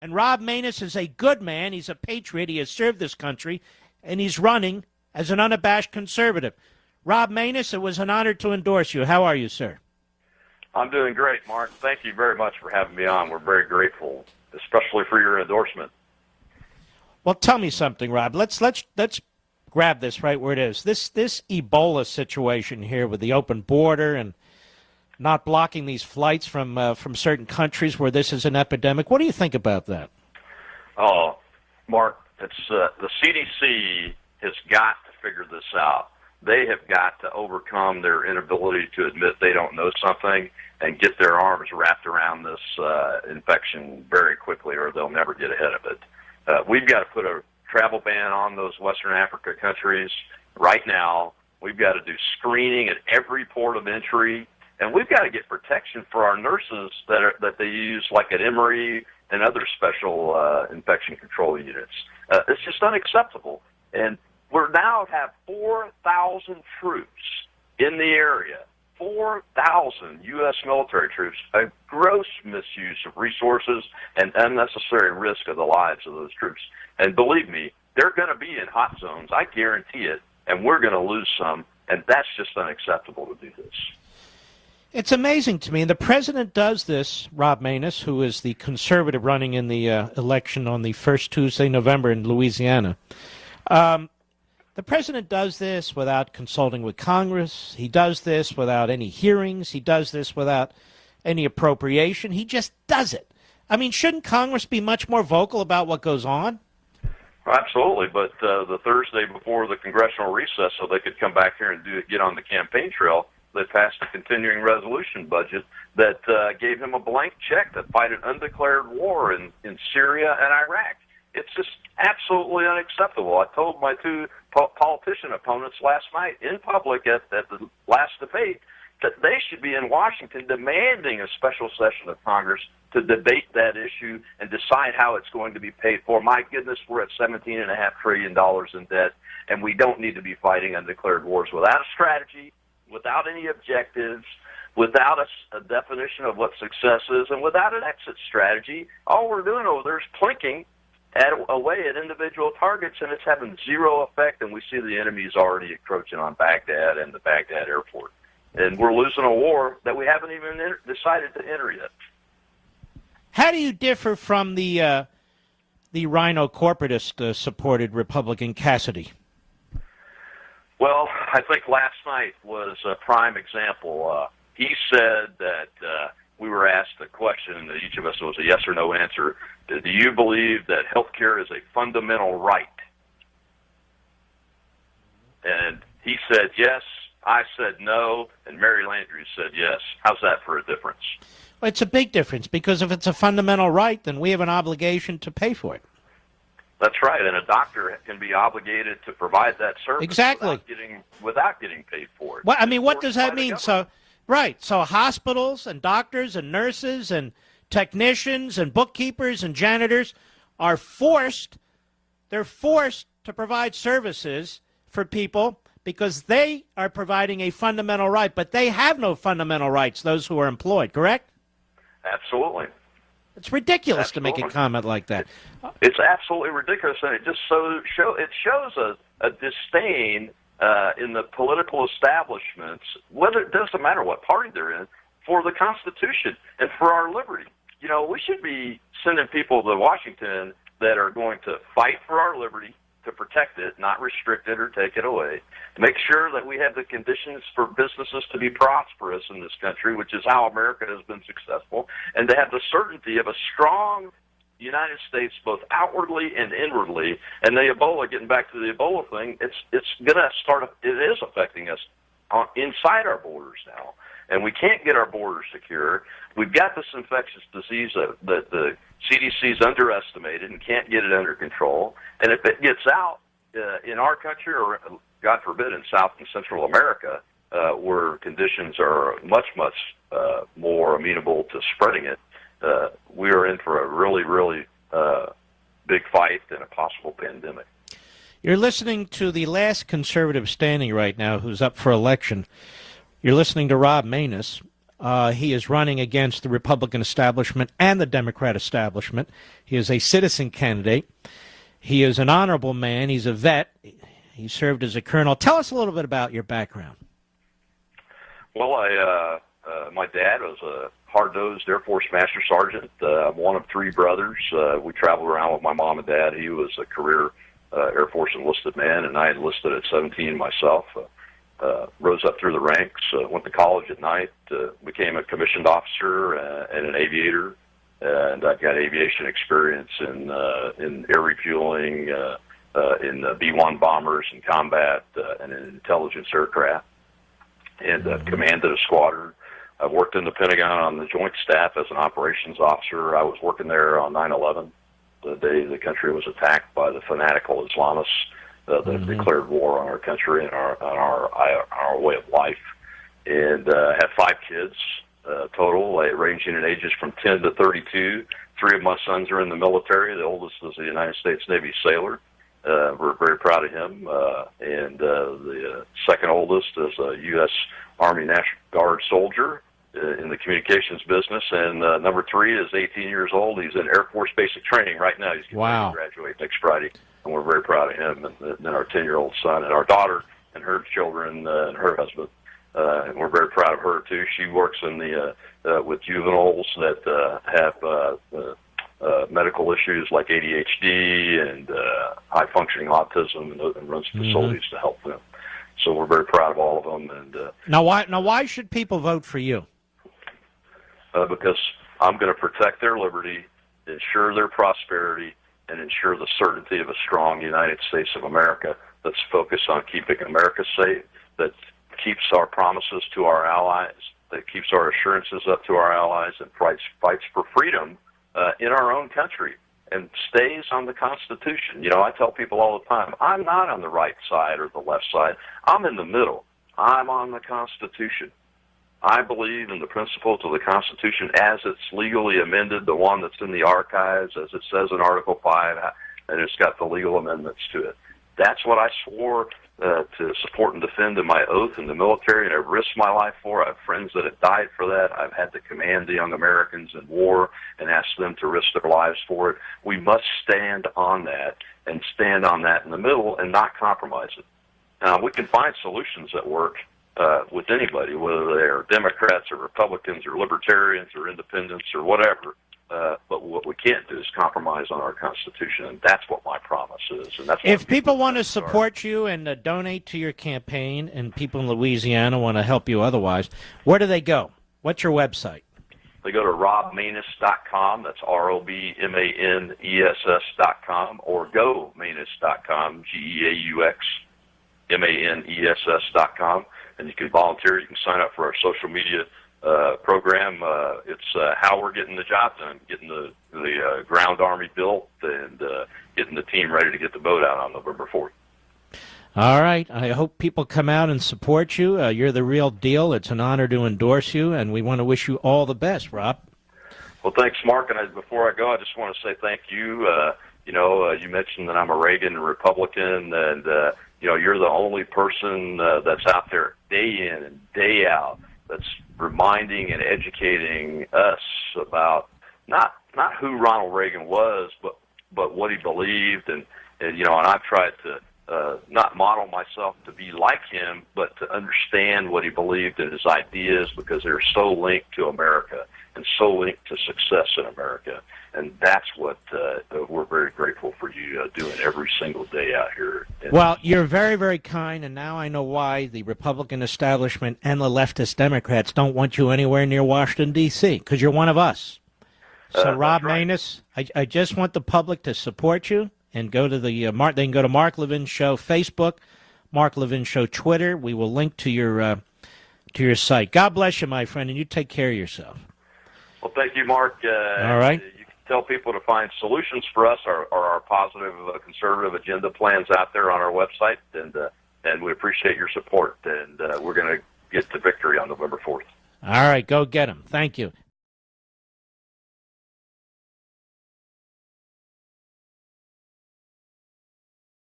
And Rob Maness is a good man. He's a patriot. He has served this country, and he's running as an unabashed conservative. Rob Maness, it was an honor to endorse you. How are you, sir? I'm doing great, Mark. Thank you very much for having me on. We're very grateful, especially for your endorsement. Well, tell me something, Rob. Let's grab this right where it is. This Ebola situation here with the open border and not blocking these flights from certain countries where this is an epidemic. What do you think about that? Oh, Mark, it's the CDC has got to figure this out. They have got to overcome their inability to admit they don't know something and get their arms wrapped around this infection very quickly, or they'll never get ahead of it. We've got to put a travel ban on those Western Africa countries right now. We've got to do screening at every port of entry, and we've got to get protection for our nurses that they use, like at Emory and other special infection control units. It's just unacceptable. And we're now have 4,000 troops in the area, 4,000 U.S. military troops, a gross misuse of resources and unnecessary risk of the lives of those troops. And believe me, they're going to be in hot zones. I guarantee it. And we're going to lose some. And that's just unacceptable to do this. It's amazing to me. And the president does this, Rob Maness, who is the conservative running in the election on the first Tuesday in November in Louisiana. The president does this without consulting with Congress. He does this without any hearings. He does this without any appropriation. He just does it. I mean, shouldn't Congress be much more vocal about what goes on? Absolutely, but the Thursday before the congressional recess, so they could come back here and get on the campaign trail, they passed a continuing resolution budget that gave him a blank check to fight an undeclared war in Syria and Iraq. It's just absolutely unacceptable. I told my two politician opponents last night in public at the last debate that they should be in Washington demanding a special session of Congress to debate that issue and decide how it's going to be paid for. My goodness, we're at $17.5 trillion in debt, and we don't need to be fighting undeclared wars without a strategy, without any objectives, without a definition of what success is, and without an exit strategy. All we're doing over there is plinking away at individual targets, and it's having zero effect, and we see the enemy's already encroaching on Baghdad and the Baghdad airport. And we're losing a war that we haven't even decided to enter yet. How do you differ from the rhino corporatist supported Republican Cassidy? Well, I think last night was a prime example. He said that we were asked a question that each of us was a yes or no answer. Do you believe that health care is a fundamental right? And he said yes. I said no, and Mary Landry said yes. How's that for a difference? Well, it's a big difference, because if it's a fundamental right, then we have an obligation to pay for it. That's right, and a doctor can be obligated to provide that service exactly without getting paid for it. Well, I mean, what does that mean? So hospitals and doctors and nurses and technicians and bookkeepers and janitors are forced to provide services for people because they are providing a fundamental right, but they have no fundamental rights, those who are employed, correct? Absolutely. It's ridiculous to make a comment like that. It's absolutely ridiculous, and it just shows a disdain in the political establishments, whether it doesn't matter what party they're in, for the Constitution and for our liberty. You know, we should be sending people to Washington that are going to fight for our liberty, to protect it, not restrict it or take it away. Make sure that we have the conditions for businesses to be prosperous in this country, which is how America has been successful, and to have the certainty of a strong United States both outwardly and inwardly. And the Ebola, getting back to the Ebola thing, it's going to start. It is affecting us inside our borders now, and we can't get our borders secure. We've got this infectious disease that the CDC's underestimated and can't get it under control. And if it gets out in our country, or God forbid in South and Central America, where conditions are much, much more amenable to spreading it, we are in for a really, really big fight and a possible pandemic. You're listening to the last conservative standing right now who's up for election. You're listening to Rob Maness. He is running against the Republican establishment and the Democrat establishment. He is a citizen candidate. He is an honorable man. He's a vet. He served as a colonel. Tell us a little bit about your background. Well, my dad was a hard-nosed Air Force Master Sergeant. I'm one of three brothers. We traveled around with my mom and dad. He was a career Air Force enlisted man, and I enlisted at 17 myself. Rose up through the ranks, went to college at night, became a commissioned officer and an aviator, and I've got aviation experience in air refueling, in B-1 bombers in combat, and in intelligence aircraft, and commanded a squadron. I've worked in the Pentagon on the Joint Staff as an operations officer. I was working there on 9/11, the day the country was attacked by the fanatical Islamists that declared war on our country and our way of life. And have 5 kids total, ranging in ages from 10 to 32. 3 of my sons are in the military. The oldest is a United States Navy sailor. We're very proud of him. And the second oldest is a U.S. Army National Guard soldier in the communications business. And number 3 is 18 years old. He's in Air Force basic training right now. He's getting ready to graduate next Friday. And we're very proud of him. And then our 10-year-old son and our daughter and her children and her husband. And we're very proud of her, too. She works in the with juveniles that have medical issues like ADHD and high-functioning autism, and runs facilities to help them. So we're very proud of all of them. And Now, why should people vote for you? Because I'm going to protect their liberty, ensure their prosperity, and ensure the certainty of a strong United States of America that's focused on keeping America safe, that keeps our promises to our allies, that keeps our assurances up to our allies, and fights for freedom in our own country, and stays on the Constitution. You know, I tell people all the time, I'm not on the right side or the left side. I'm in the middle. I'm on the Constitution. I believe in the principles of the Constitution as it's legally amended, the one that's in the archives, as it says in Article 5, and it's got the legal amendments to it. That's what I swore to support and defend in my oath in the military, and I've risked my life for. I have friends that have died for that. I've had to command the young Americans in war and ask them to risk their lives for it. We must stand on that, and stand on that in the middle and not compromise it. Now, we can find solutions that work with anybody, whether they are Democrats or Republicans or Libertarians or Independents or whatever. But what we can't do is compromise on our Constitution, and that's what my promise is. And that's if people want to support you and donate to your campaign, and people in Louisiana want to help you otherwise, where do they go? What's your website? They go to robmaness.com. That's ROBMANESS.com, or GoManess.com, GeauxManess.com. And you can volunteer. You can sign up for our social media program. It's how we're getting the job done, getting the ground army built, and getting the team ready to get the boat out on November 4th. All right. I hope people come out and support you. You're the real deal. It's an honor to endorse you, and we want to wish you all the best, Rob. Well, thanks, Mark. And before I go, I just want to say thank you. You mentioned that I'm a Reagan Republican, and you're the only person that's out there day in and day out that's reminding and educating us about not who Ronald Reagan was, but what he believed, and I've tried to not model myself to be like him, but to understand what he believed and his ideas, because they're so linked to America and so linked to success in America. And that's what we're very grateful for you doing every single day out here. Well, you're very, very kind, and now I know why the Republican establishment and the leftist Democrats don't want you anywhere near Washington, D.C., because you're one of us. So, Rob Maness, I just want the public to support you and go to the they can go to Mark Levin Show Facebook, Mark Levin Show Twitter. We will link to your site. God bless you, my friend, and you take care of yourself. Well, thank you, Mark. All right. You can tell people to find solutions for us, or our positive conservative agenda plans out there on our website, and we appreciate your support. And we're going to get to victory on November 4th. All right, go get them. Thank you.